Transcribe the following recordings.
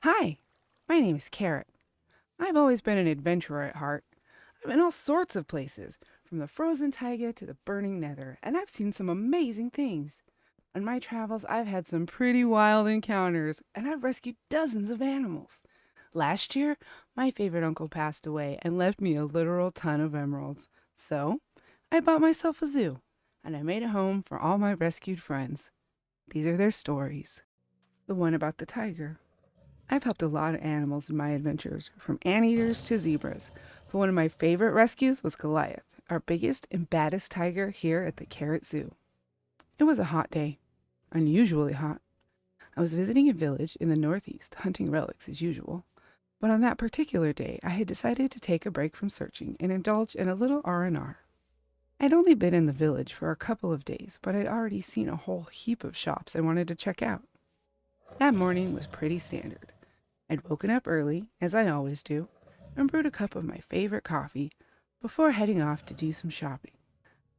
Hi, my name is Carrot. I've always been an adventurer at heart. I've been all sorts of places, from the frozen taiga to the burning nether, and I've seen some amazing things. On my travels, I've had some pretty wild encounters, and I've rescued dozens of animals. Last year, my favorite uncle passed away and left me a literal ton of emeralds. So, I bought myself a zoo, and I made a home for all my rescued friends. These are their stories. The one about the tiger. I've helped a lot of animals in my adventures, from anteaters to zebras. But one of my favorite rescues was Goliath, our biggest and baddest tiger here at the Carrot Zoo. It was a hot day, unusually hot. I was visiting a village in the northeast, hunting relics as usual. But on that particular day, I had decided to take a break from searching and indulge in a little R&R. I'd only been in the village for a couple of days, but I'd already seen a whole heap of shops I wanted to check out. That morning was pretty standard. I'd woken up early, as I always do, and brewed a cup of my favorite coffee before heading off to do some shopping.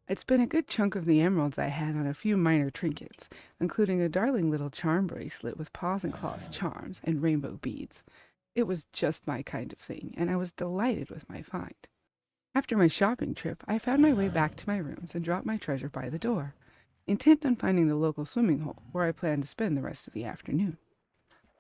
I'd spent a good chunk of the emeralds I had on a few minor trinkets, including a darling little charm bracelet with paws and claws charms and rainbow beads. It was just my kind of thing, and I was delighted with my find. After my shopping trip, I found my way back to my rooms and dropped my treasure by the door, intent on finding the local swimming hole where I planned to spend the rest of the afternoon.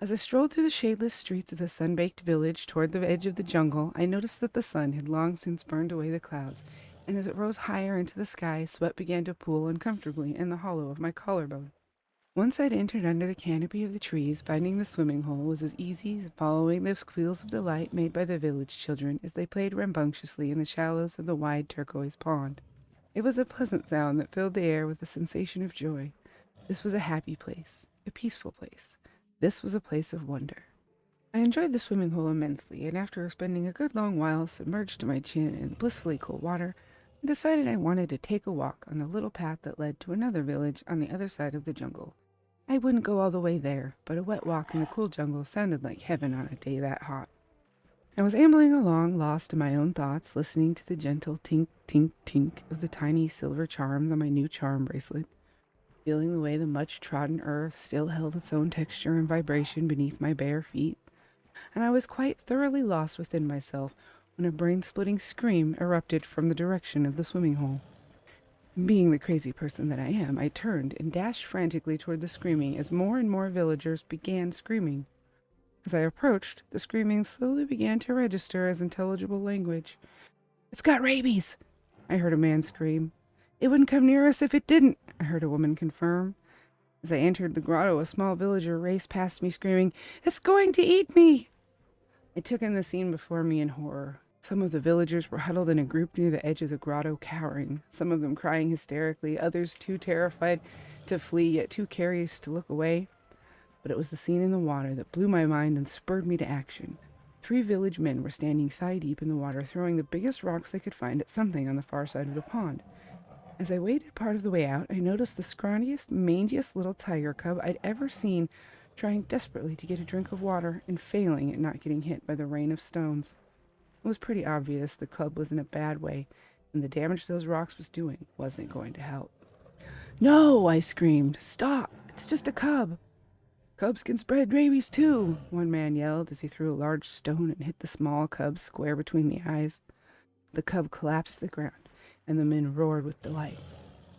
As I strolled through the shadeless streets of the sun-baked village toward the edge of the jungle, I noticed that the sun had long since burned away the clouds, and as it rose higher into the sky, sweat began to pool uncomfortably in the hollow of my collarbone. Once I'd entered under the canopy of the trees, finding the swimming hole was as easy as following the squeals of delight made by the village children as they played rambunctiously in the shallows of the wide turquoise pond. It was a pleasant sound that filled the air with a sensation of joy. This was a happy place, a peaceful place. This was a place of wonder. I enjoyed the swimming hole immensely, and after spending a good long while submerged to my chin in blissfully cool water, I decided I wanted to take a walk on the little path that led to another village on the other side of the jungle. I wouldn't go all the way there, but a wet walk in the cool jungle sounded like heaven on a day that hot. I was ambling along, lost in my own thoughts, listening to the gentle tink, tink, tink of the tiny silver charms on my new charm bracelet, feeling the way the much-trodden earth still held its own texture and vibration beneath my bare feet, and I was quite thoroughly lost within myself when a brain-splitting scream erupted from the direction of the swimming hole. Being the crazy person that I am, I turned and dashed frantically toward the screaming as more and more villagers began screaming. As I approached, the screaming slowly began to register as intelligible language. "It's got rabies!" I heard a man scream. "It wouldn't come near us if it didn't," I heard a woman confirm. As I entered the grotto, a small villager raced past me screaming, "It's going to eat me!" I took in the scene before me in horror. Some of the villagers were huddled in a group near the edge of the grotto, cowering, some of them crying hysterically, others too terrified to flee, yet too curious to look away. But it was the scene in the water that blew my mind and spurred me to action. 3 village men were standing thigh-deep in the water, throwing the biggest rocks they could find at something on the far side of the pond. As I waded part of the way out, I noticed the scrawniest, mangiest little tiger cub I'd ever seen, trying desperately to get a drink of water and failing at not getting hit by the rain of stones. It was pretty obvious the cub was in a bad way, and the damage those rocks was doing wasn't going to help. "No!" I screamed. "Stop! It's just a cub!" "Cubs can spread rabies too," one man yelled as he threw a large stone and hit the small cub square between the eyes. The cub collapsed to the ground, and the men roared with delight.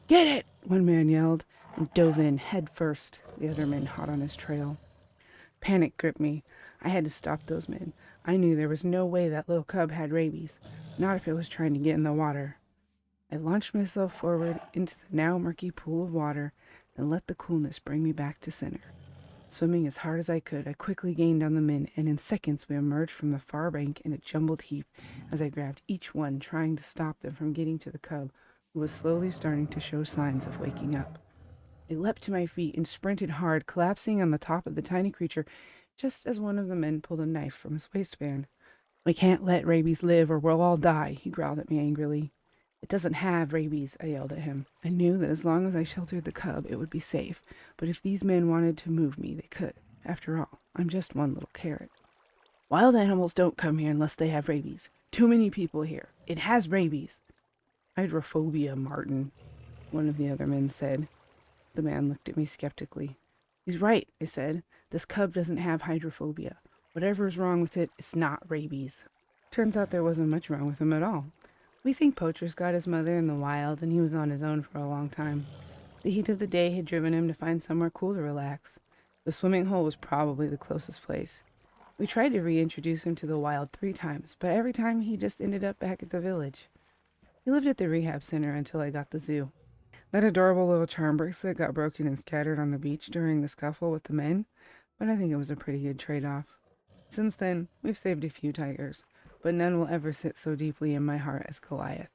"Get it!" one man yelled, and dove in head first, the other men hot on his trail. Panic gripped me. I had to stop those men. I knew there was no way that little cub had rabies, not if it was trying to get in the water. I launched myself forward into the now murky pool of water and let the coolness bring me back to center. Swimming as hard as I could, I quickly gained on the men, and in seconds we emerged from the far bank in a jumbled heap as I grabbed each one, trying to stop them from getting to the cub, who was slowly starting to show signs of waking up. I leapt to my feet and sprinted hard, collapsing on the top of the tiny creature just as one of the men pulled a knife from his waistband. "We can't let rabies live or we'll all die," he growled at me angrily. "It doesn't have rabies," I yelled at him. I knew that as long as I sheltered the cub, it would be safe, but if these men wanted to move me, they could. After all, I'm just one little carrot. "Wild animals don't come here unless they have rabies. Too many people here. It has rabies." "Hydrophobia, Martin," one of the other men said. The man looked at me skeptically. He's right, I said. This cub doesn't have hydrophobia. Whatever is wrong with it, it's not rabies. Turns out there wasn't much wrong with him at all. We think Poacher's got his mother in the wild and he was on his own for a long time. The heat of the day had driven him to find somewhere cool to relax. The swimming hole was probably the closest place. We tried to reintroduce him to the wild 3 times, but every time he just ended up back at the village. He lived at the rehab center until I got the zoo. That adorable little charm bracelet got broken and scattered on the beach during the scuffle with the men, but I think it was a pretty good trade-off. Since then, we've saved a few tigers, but none will ever sit so deeply in my heart as Goliath.